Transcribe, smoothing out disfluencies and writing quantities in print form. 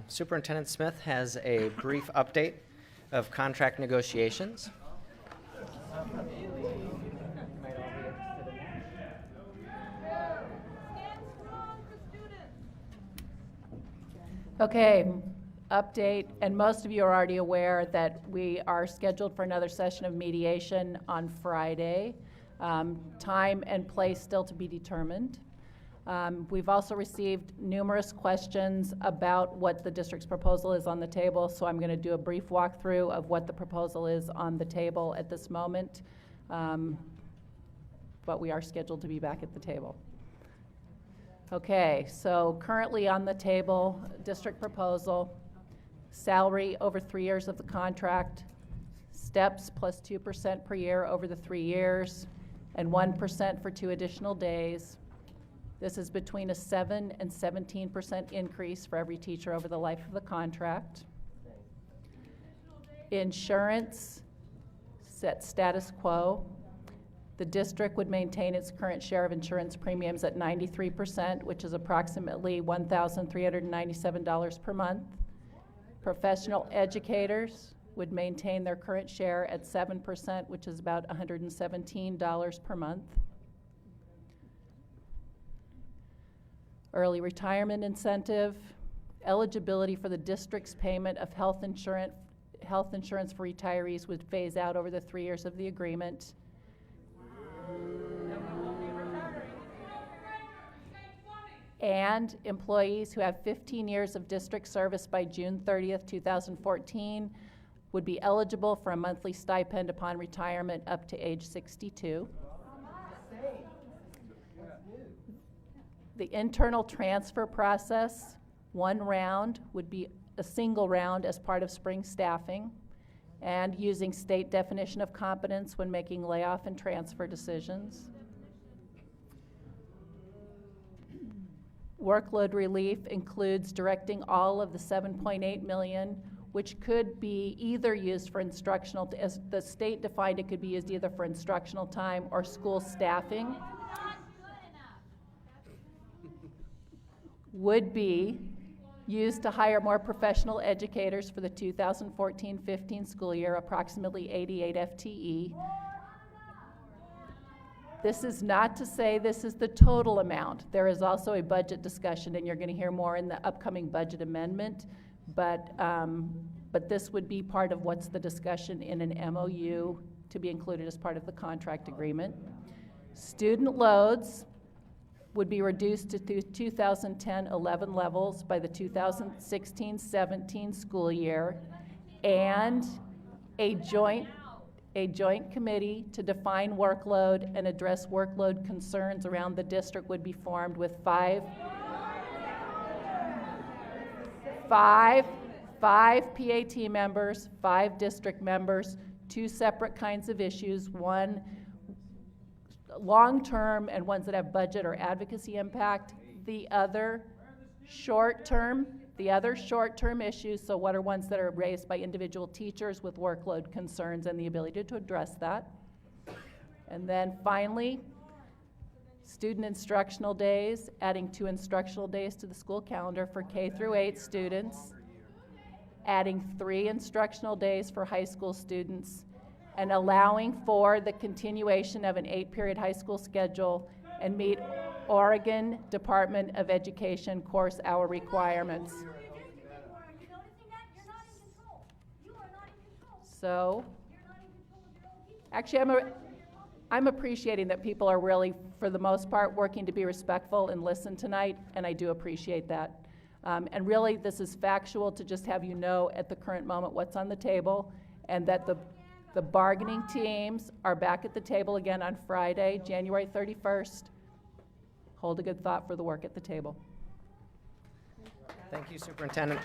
Superintendent Smith has a brief update of contract negotiations. Okay, update, and most of you are already aware that we are scheduled for another session of mediation on Friday. Time and place still to be determined. We've also received numerous questions about what the district's proposal is on the table, so I'm going to do a brief walkthrough of what the proposal is on the table at this moment, but we are scheduled to be back at the table. Okay, so currently on the table, district proposal, salary over 3 years of the contract, steps plus 2% per year over the 3 years, and 1% for 2 additional days. This is between a 7 and 17% increase for every teacher over the life of the contract. Insurance, set status quo. The district would maintain its current share of insurance premiums at 93%, which is approximately $1,397 per month. Professional educators would maintain their current share at 7%, which is about $117 per month. Early retirement incentive, eligibility for the district's payment of health insurance for retirees would phase out over the 3 years of the agreement. And employees who have 15 years of district service by June 30th, 2014 would be eligible for a monthly stipend upon retirement up to age 62. The internal transfer process, one round would be a single round as part of spring staffing, and using state definition of competence when making layoff and transfer decisions. Workload relief includes directing all of the $7.8 million, which could be either used for instructional, as the state defined it, could be used either for instructional time or school staffing, would be used to hire more professional educators for the 2014-15 school year, approximately 88 FTE. This is not to say this is the total amount. There is also a budget discussion, and you're going to hear more in the upcoming budget amendment, but this would be part of what's the discussion in an MOU to be included as part of the contract agreement. Student loads would be reduced to 2010-11 levels by the 2016-17 school year, and a joint committee to define workload and address workload concerns around the district would be formed with five PAT members, 5 district members, 2 separate kinds of issues, one long-term and ones that have budget or advocacy impact, the other short-term issues, so what are ones that are raised by individual teachers with workload concerns and the ability to address that. And then finally, student instructional days, adding 2 instructional days to the school calendar for K through 8 students, adding 3 instructional days for high school students, and allowing for the continuation of an 8-period high school schedule and meet Oregon Department of Education course hour requirements. So, actually, I'm appreciating that people are really, for the most part, working to be respectful and listen tonight, and I do appreciate that. And really, this is factual to just have you know at the current moment what's on the table, and that the bargaining teams are back at the table again on Friday, January 31st. Hold a good thought for the work at the table. Thank you, Superintendent.